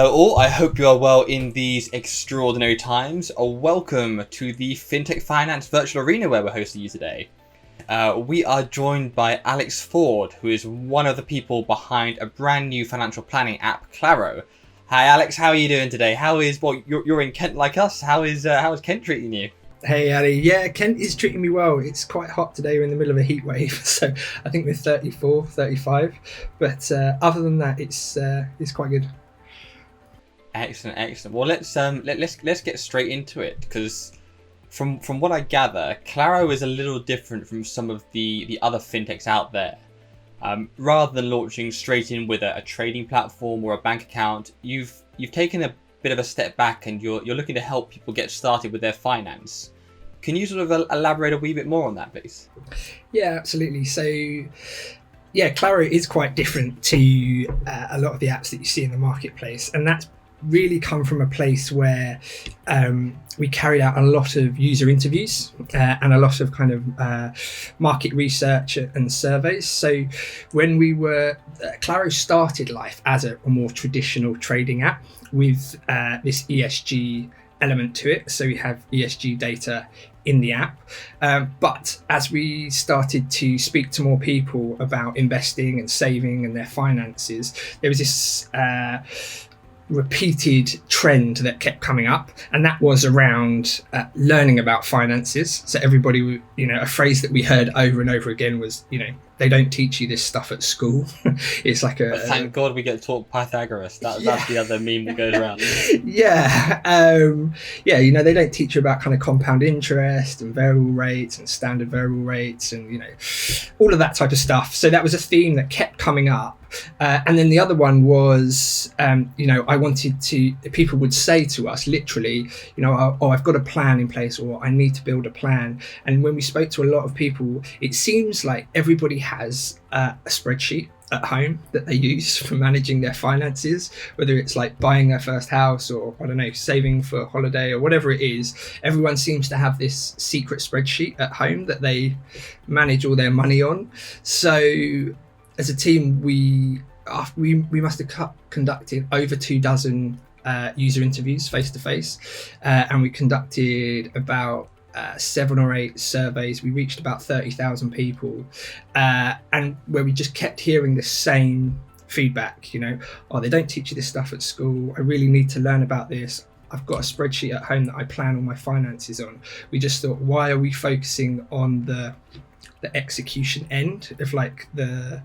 Hello all, I hope you are well in these extraordinary times. Welcome to the Fintech Finance Virtual Arena where we're hosting you today. We are joined by Alex Ford, who is one of the people behind a brand new financial planning app, Claro. Hi Alex, how are you doing today? You're in Kent like us, how is Kent treating you? Hey Ali, yeah, Kent is treating me well. It's quite hot today. We're in the middle of a heat wave, so I think we're 34, 35. But other than that, it's quite good. Excellent. Well, let's get straight into it, because from what I gather, Claro is a little different from some of the other fintechs out there. Rather than launching straight in with a trading platform or a bank account, you've taken a bit of a step back and you're looking to help people get started with their finance. Can you sort of elaborate a wee bit more on that, please? Yeah, absolutely. So, yeah, Claro is quite different to a lot of the apps that you see in the marketplace, and that's really come from a place where we carried out a lot of user interviews and a lot of kind of market research and surveys. So when Claro started life as a more traditional trading app with this ESG element to it. So we have ESG data in the app. But as we started to speak to more people about investing and saving and their finances, there was this repeated trend that kept coming up, and that was around learning about finances. So everybody, a phrase that we heard over and over again was, they don't teach you this stuff at school. It's like But thank God we get taught Pythagoras. That's the other meme that goes around. They don't teach you about kind of compound interest and variable rates and standard variable rates and all of that type of stuff. So that was a theme that kept coming up. And then the other one was, people would say to us literally, I've got a plan in place, or I need to build a plan. And when we spoke to a lot of people, it seems like everybody has a spreadsheet at home that they use for managing their finances, whether it's like buying their first house or, saving for a holiday or whatever it is. Everyone seems to have this secret spreadsheet at home that they manage all their money on. So as a team, we must have conducted over 24 user interviews face to face, and we conducted about 7 or 8 surveys. We reached about 30,000 people, and where we just kept hearing the same feedback. They don't teach you this stuff at school. I really need to learn about this. I've got a spreadsheet at home that I plan all my finances on. We just thought, why are we focusing on the execution end of like the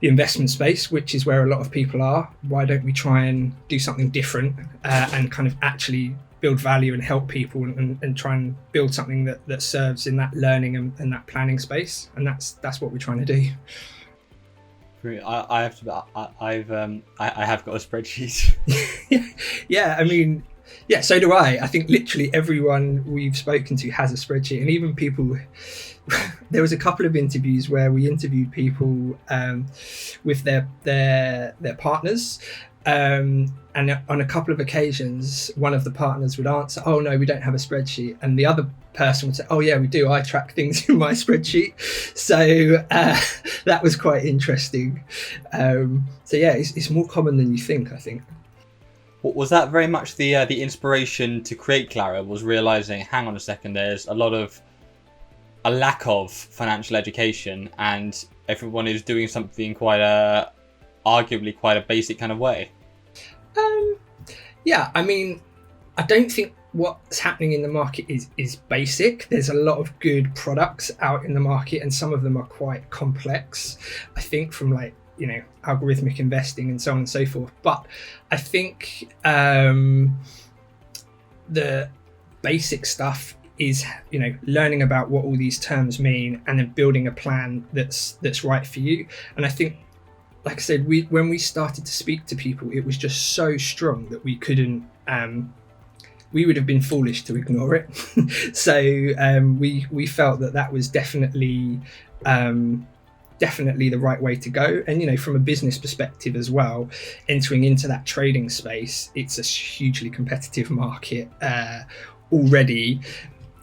investment space, which is where a lot of people are? Why don't we try and do something different and kind of actually build value and help people and try and build something that serves in that learning and that planning space? And that's what we're trying to do. I have got a spreadsheet. Yeah, so do I. I think literally everyone we've spoken to has a spreadsheet, and even people. There was a couple of interviews where we interviewed people with their partners, and on a couple of occasions, one of the partners would answer, "Oh no, we don't have a spreadsheet," and the other person would say, "Oh yeah, we do. I track things in my spreadsheet." So that was quite interesting. It's more common than you think, I think. Was that very much the inspiration to create Claro? Was realizing, hang on a second, there's a lack of financial education, and everyone is doing something arguably quite a basic kind of way. I don't think what's happening in the market is basic. There's a lot of good products out in the market, and some of them are quite complex, I think, from algorithmic investing and so on and so forth. But I think the basic stuff is learning about what all these terms mean and then building a plan that's right for you. And I think, like I said, when we started to speak to people, it was just so strong that we couldn't we would have been foolish to ignore it. So we felt that was definitely the right way to go. And from a business perspective as well, entering into that trading space, it's a hugely competitive market already.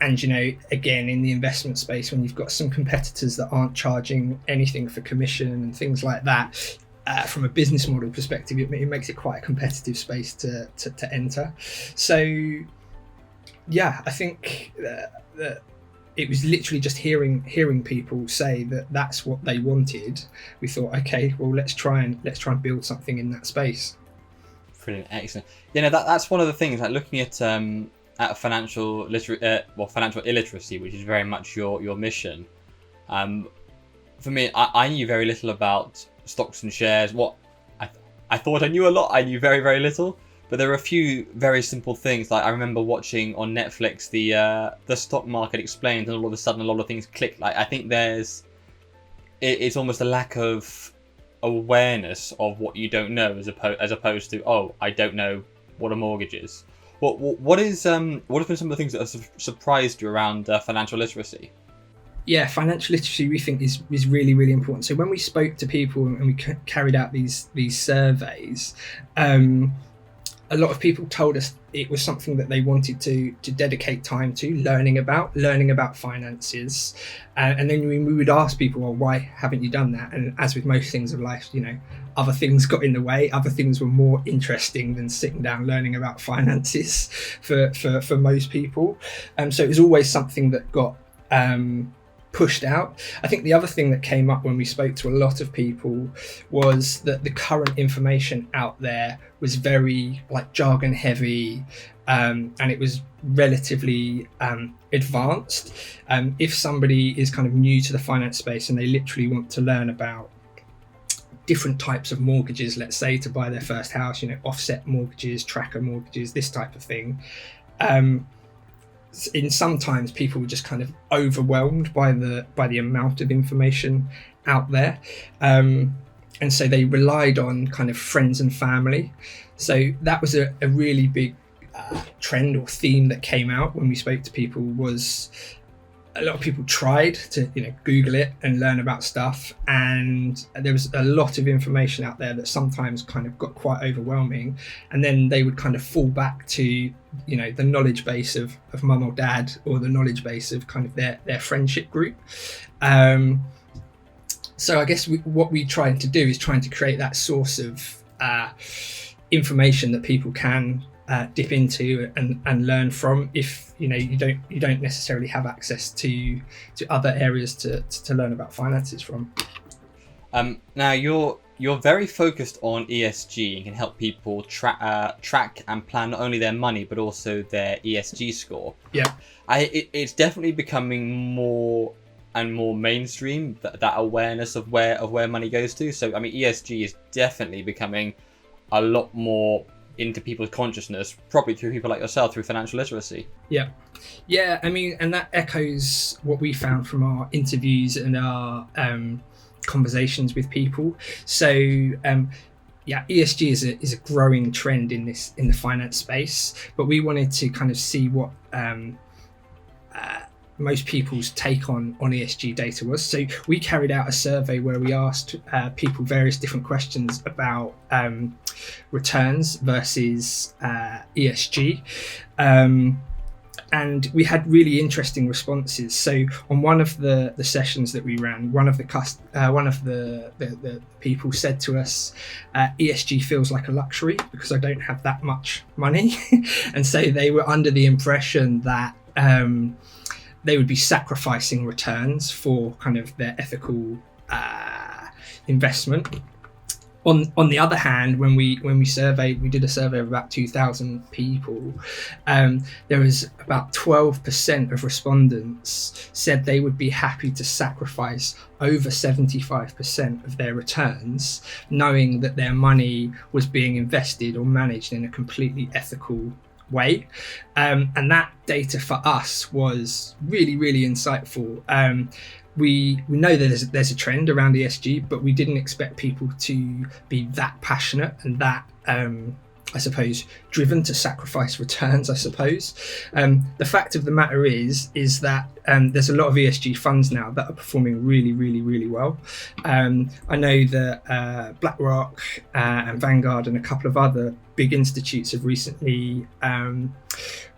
And again, in the investment space, when you've got some competitors that aren't charging anything for commission and things like that, from a business model perspective, it makes it quite a competitive space to enter. So yeah, I think that it was literally just hearing people say that that's what they wanted. We thought, okay, well, let's try and build something in that space. Brilliant, excellent. That's one of the things, like looking at financial illiteracy, which is very much your mission. For me, I knew very little about stocks and shares. I thought I knew a lot. I knew very, very little. But there are a few very simple things. Like I remember watching on Netflix the stock market explained, and all of a sudden a lot of things clicked. Like I think it's almost a lack of awareness of what you don't know, as opposed to, oh, I don't know what a mortgage is. What have been some of the things that have surprised you around financial literacy? Yeah, financial literacy we think is really, really important. So when we spoke to people and we carried out these surveys, a lot of people told us it was something that they wanted to dedicate time to learning about finances, and then we would ask people, well, why haven't you done that? And as with most things of life, other things got in the way. Other things were more interesting than sitting down learning about finances for most people. So it was always something that got pushed out. I think the other thing that came up when we spoke to a lot of people was that the current information out there was very jargon heavy, and it was relatively advanced. If somebody is kind of new to the finance space and they literally want to learn about different types of mortgages, let's say to buy their first house, offset mortgages, tracker mortgages, this type of thing, in sometimes people were just kind of overwhelmed by the amount of information out there, and so they relied on kind of friends and family. So that was a really big trend or theme that came out when we spoke to people. Was a lot of people tried to Google it and learn about stuff, and there was a lot of information out there that sometimes kind of got quite overwhelming, and then they would kind of fall back to the knowledge base of mum or dad, or the knowledge base of kind of their friendship group. So I guess what we tried to do is trying to create that source of information that people can dip into and learn from, if you don't necessarily have access to other areas to learn about finances from. Now you're very focused on ESG and can help people track and plan not only their money but also their ESG score. Yeah, it's definitely becoming more and more mainstream, that awareness of where money goes to. So I mean, ESG is definitely becoming a lot more into people's consciousness, probably through people like yourself, through financial literacy. Yeah, I mean, and that echoes what we found from our interviews and our conversations with people. So ESG is a growing trend in the finance space, but we wanted to kind of see what most people's take on ESG data was. So we carried out a survey where we asked people various different questions about returns versus ESG, and we had really interesting responses. So on one of the sessions that we ran, one of the people said to us, ESG feels like a luxury because I don't have that much money. And so they were under the impression that they would be sacrificing returns for kind of their ethical investment. On the other hand, when we did a survey of about 2,000 people, there was about 12% of respondents said they would be happy to sacrifice over 75% of their returns, knowing that their money was being invested or managed in a completely ethical way. And that data for us was really, really insightful. We know that there's a trend around ESG, but we didn't expect people to be that passionate and that, I suppose, driven to sacrifice returns, I suppose. The fact of the matter is that there's a lot of ESG funds now that are performing really, really, really well. I know that BlackRock and Vanguard and a couple of other big institutes have recently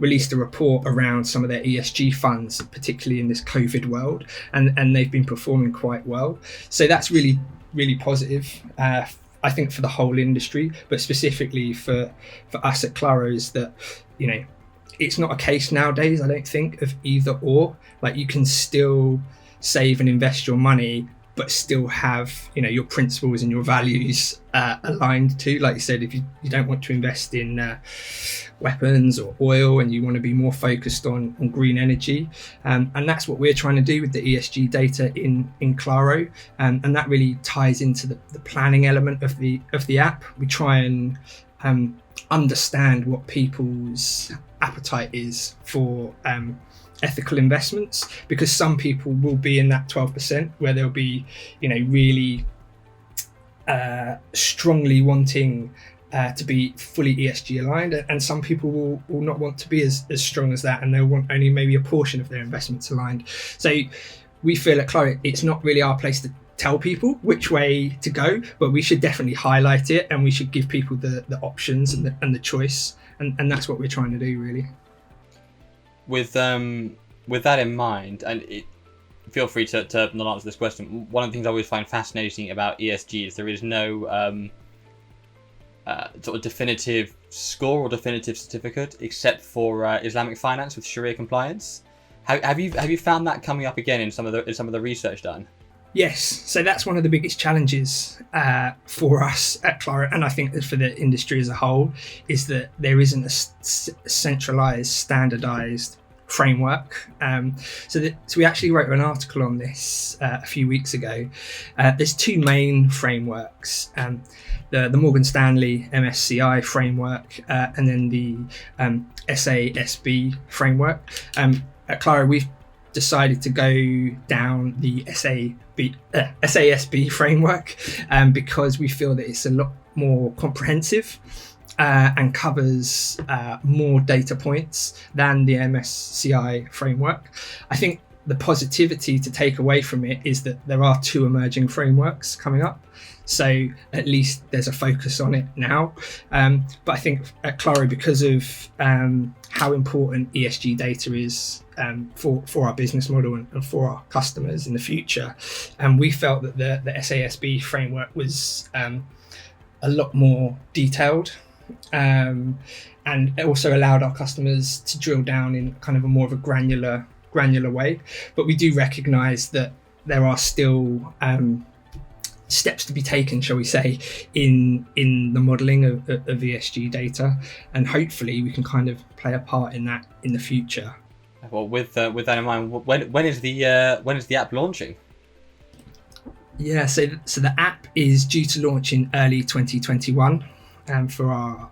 released a report around some of their ESG funds, particularly in this COVID world, and they've been performing quite well. So that's really, really positive. I I think for the whole industry, but specifically for us at Claro, is that, it's not a case nowadays, I don't think, of either or. Like, you can still save and invest your money, but still have, your principles and your values aligned to. Like you said, if you don't want to invest in weapons or oil, and you want to be more focused on green energy, and that's what we're trying to do with the ESG data in Claro, and that really ties into the planning element of the app. We try and understand what people's appetite is for ethical investments, because some people will be in that 12% where they'll be, really strongly wanting to be fully ESG aligned, and some people will not want to be as strong as that, and they'll want only maybe a portion of their investments aligned. So we feel at Claro, it's not really our place to tell people which way to go, but we should definitely highlight it, and we should give people the options and the choice, and that's what we're trying to do, really. With that in mind, and feel free to not answer this question. One of the things I always find fascinating about ESG is there is no sort of definitive score or definitive certificate, except for Islamic finance with Sharia compliance. Have you found that coming up again in some of the research done? Yes, so that's one of the biggest challenges for us at Claro, and I think for the industry as a whole, is that there isn't a centralized, standardized framework. So we actually wrote an article on this a few weeks ago. There's two main frameworks, the Morgan Stanley MSCI framework, and then the SASB framework. At Claro, we've decided to go down the SASB framework because we feel that it's a lot more comprehensive and covers more data points than the MSCI framework. I think the positivity to take away from it is that there are two emerging frameworks coming up. So at least there's a focus on it now. But I think at Claro, because of how important ESG data is for our business model and for our customers in the future, and we felt that the SASB framework was a lot more detailed, and it also allowed our customers to drill down in kind of a more of a granular way. But we do recognise that there are still steps to be taken, shall we say, in the modelling of ESG data, and hopefully we can kind of play a part in that in the future. Well, with that in mind, when is the app launching? Yeah, so the app is due to launch in early 2021 for our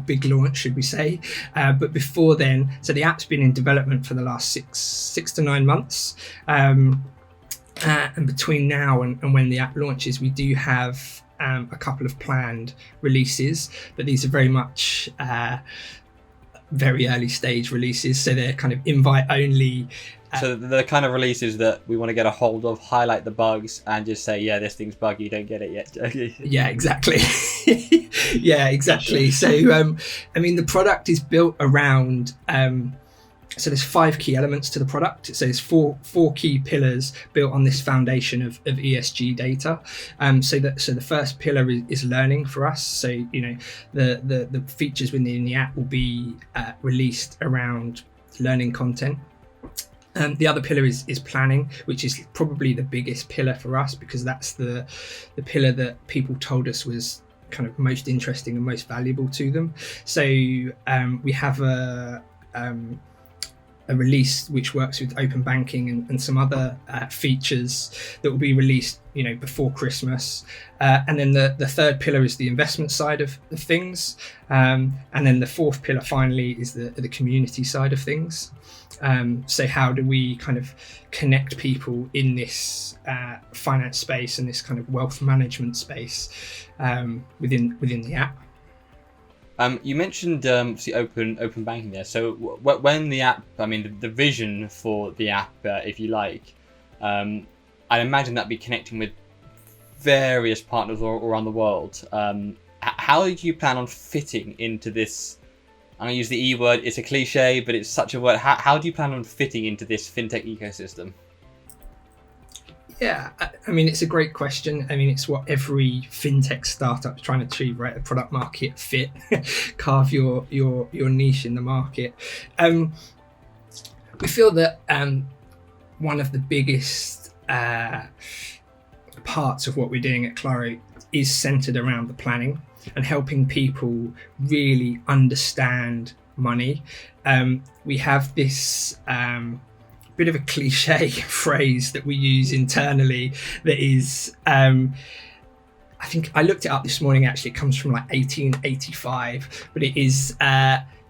big launch, should we say. But before then, so the app's been in development for the last six to 9 months. And between now and when the app launches, we do have a couple of planned releases, but these are very much very early stage releases. So they're kind of invite only. So the kind of releases that we want to get a hold of, highlight the bugs, and just say, yeah, this thing's buggy, don't get it yet. Yeah, exactly. Yeah, exactly. So, I mean, the product is built around, so there's 5 key elements to the product. So there's four key pillars built on this foundation of ESG data. So the first pillar is learning for us. So, the features within the app will be released around learning content. The other pillar is planning, which is probably the biggest pillar for us, because that's the pillar that people told us was kind of most interesting and most valuable to them. So we have a release which works with open banking and some other features that will be released, before Christmas. And then the third pillar is the investment side of things. And then the fourth pillar finally is the community side of things. So how do we kind of connect people in this finance space and this kind of wealth management space within the app? You mentioned obviously open banking there. So when the app, I mean the vision for the app, if you like, I'd imagine that'd be connecting with various partners all around the world. How do you plan on fitting into this? I'm going to use the E word. It's a cliche, but it's such a word. How do you plan on fitting into this fintech ecosystem? Yeah, I mean, it's a great question. I mean, it's what every fintech startup is trying to achieve, right? A product market fit, carve your niche in the market. We feel that one of the biggest parts of what we're doing at Claro is centered around the planning and helping people really understand money. We have this bit of a cliche phrase that we use internally that is, I think I looked it up this morning, actually. It comes from like 1885, but it is,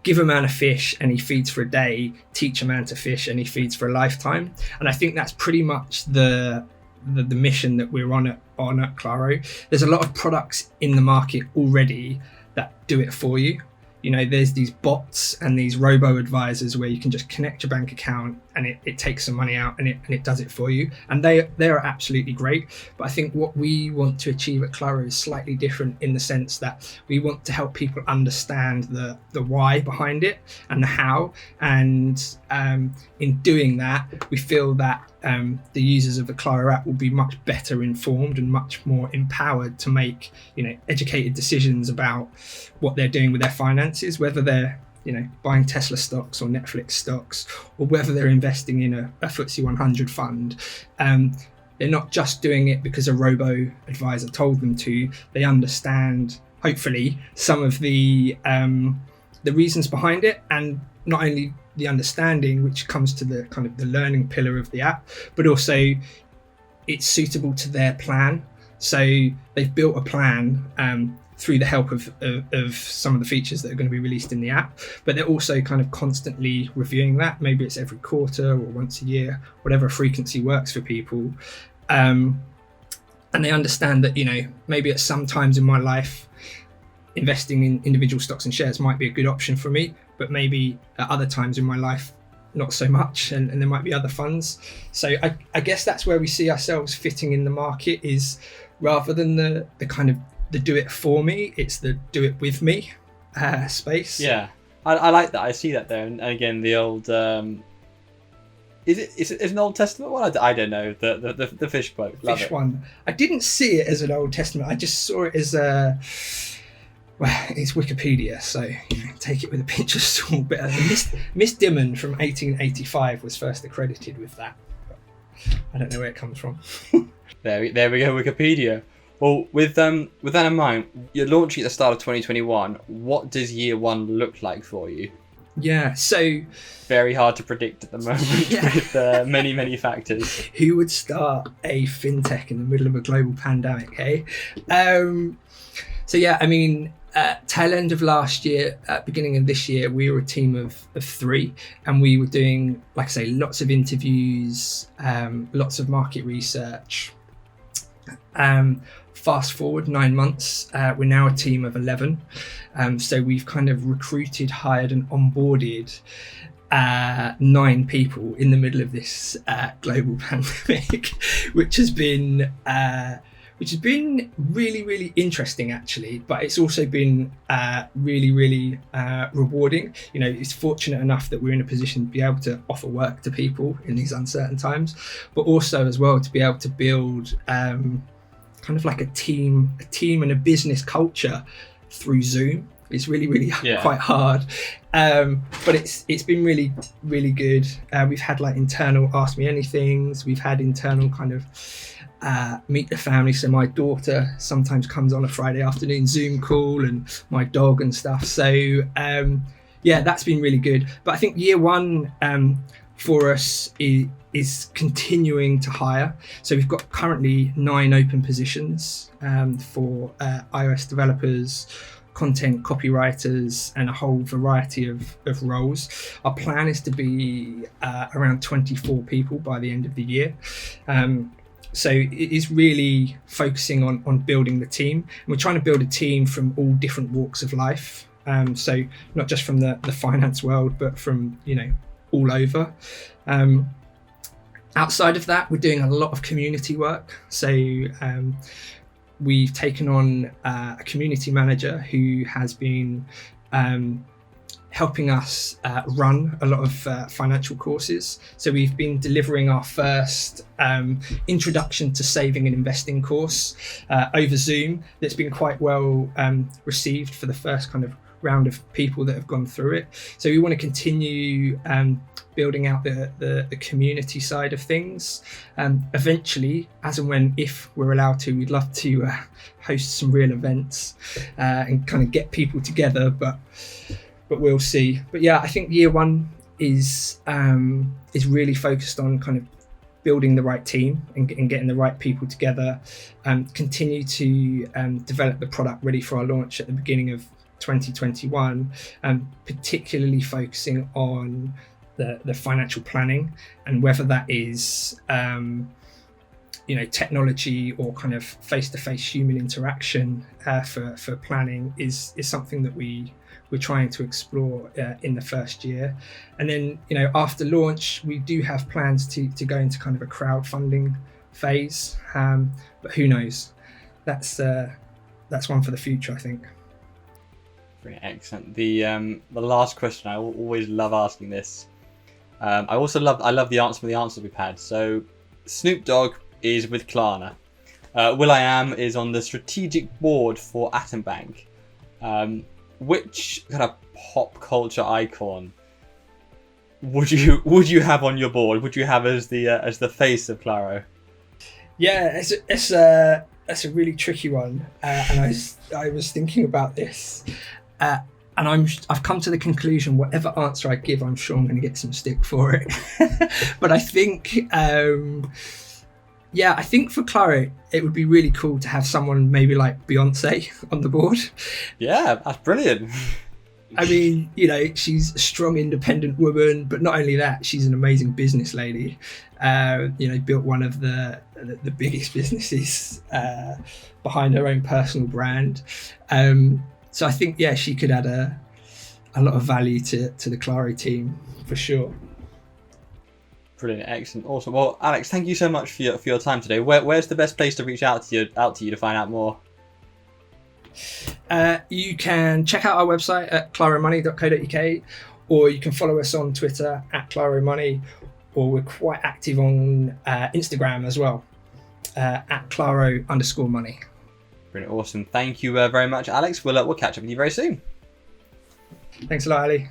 give a man a fish and he feeds for a day, teach a man to fish and he feeds for a lifetime. And I think that's pretty much the mission that we're on at Claro. There's a lot of products in the market already that do it for you. You know, there's these bots and these robo advisors where you can just connect your bank account and it takes some money out and it does it for you. And they are absolutely great. But I think what we want to achieve at Claro is slightly different in the sense that we want to help people understand the why behind it and the how. And in doing that, we feel that the users of the Claro app will be much better informed and much more empowered to make, you know, educated decisions about what they're doing with their finances, whether they're, you know, buying Tesla stocks or Netflix stocks, or whether they're investing in a FTSE 100 fund. They're not just doing it because a robo advisor told them to. They understand, hopefully, some of the reasons behind it, and not only the understanding, which comes to the kind of the learning pillar of the app, but also it's suitable to their plan. So they've built a plan through the help of some of the features that are going to be released in the app, but they're also kind of constantly reviewing that. Maybe it's every quarter or once a year, whatever frequency works for people. And they understand that, you know, maybe at some times in my life, investing in individual stocks and shares might be a good option for me, but maybe at other times in my life, not so much, and there might be other funds. So I guess that's where we see ourselves fitting in the market, is rather than the kind of the do it for me, it's the do it with me space. Yeah, I like that. I see that there. And again, the old is it an Old Testament one? I don't know. The fish quote. Love Fish it. one. I didn't see it as an Old Testament. I just saw it as well, it's Wikipedia, so you know, take it with a pinch of salt. But Miss Dimon from 1885 was first accredited with that. But I don't know where it comes from. There we go, Wikipedia. Well, with that in mind, you're launching at the start of 2021. What does year one look like for you? Yeah, so very hard to predict at the moment with many factors. Who would start a fintech in the middle of a global pandemic, hey? So yeah, I mean, tail end of last year, beginning of this year, we were a team of 3, and we were doing, like I say, lots of interviews, lots of market research. Fast forward 9 months, we're now a team of 11. So we've kind of recruited, hired and onboarded 9 people in the middle of this global pandemic, which has been really, really interesting, actually. But it's also been really, really rewarding. You know, it's fortunate enough that we're in a position to be able to offer work to people in these uncertain times, but also as well to be able to build kind of like a team and a business culture through Zoom. It's really, really quite hard, but it's been really, really good. We've had like internal Ask Me Anythings. We've had internal kind of meet the family. So my daughter sometimes comes on a Friday afternoon Zoom call, and my dog and stuff. So yeah, that's been really good. But I think year one for us is continuing to hire. So we've got currently 9 open positions for iOS developers, content copywriters, and a whole variety of roles. Our plan is to be around 24 people by the end of the year. So it is really focusing on building the team. And we're trying to build a team from all different walks of life. So not just from the finance world, but from, you know, all over. Outside of that, we're doing a lot of community work. So we've taken on a community manager who has been helping us run a lot of financial courses. So we've been delivering our first introduction to saving and investing course over Zoom. That's been quite well received for the first kind of round of people that have gone through it. So we want to continue building out the community side of things. Eventually, as and when, if we're allowed to, we'd love to host some real events and kind of get people together, but we'll see. But yeah, I think year one is really focused on kind of building the right team and getting the right people together, continue to develop the product ready for our launch at the beginning of 2021, particularly focusing on the financial planning, and whether that is technology or kind of face-to-face human interaction for planning is something that we're trying to explore in the first year. And then after launch we do have plans to go into kind of a crowdfunding phase, but who knows, that's one for the future, I think. Brilliant, excellent. The last question, I always love asking this. I love the answers we've had. So Snoop Dogg is with Klarna. will.i.am is on the strategic board for Atom Bank. Which kind of pop culture icon would you have on your board? Would you have as the face of Claro? Yeah, it's a really tricky one, and I was thinking about this. And I've come to the conclusion, whatever answer I give, I'm sure I'm going to get some stick for it. But I think, I think for Claro, it would be really cool to have someone maybe like Beyonce on the board. Yeah, that's brilliant. I mean, she's a strong, independent woman, but not only that, she's an amazing business lady. Built one of the biggest businesses behind her own personal brand. So I think, she could add a lot of value to the Claro team for sure. Brilliant, excellent, awesome. Well, Alex, thank you so much for your time today. Where's the best place to reach out to you to find out more? You can check out our website at claromoney.co.uk, or you can follow us on Twitter at Claro Money, or we're quite active on Instagram as well, at Claro_money. Brilliant, awesome. Thank you very much, Alex. We'll catch up with you very soon. Thanks a lot, Ali.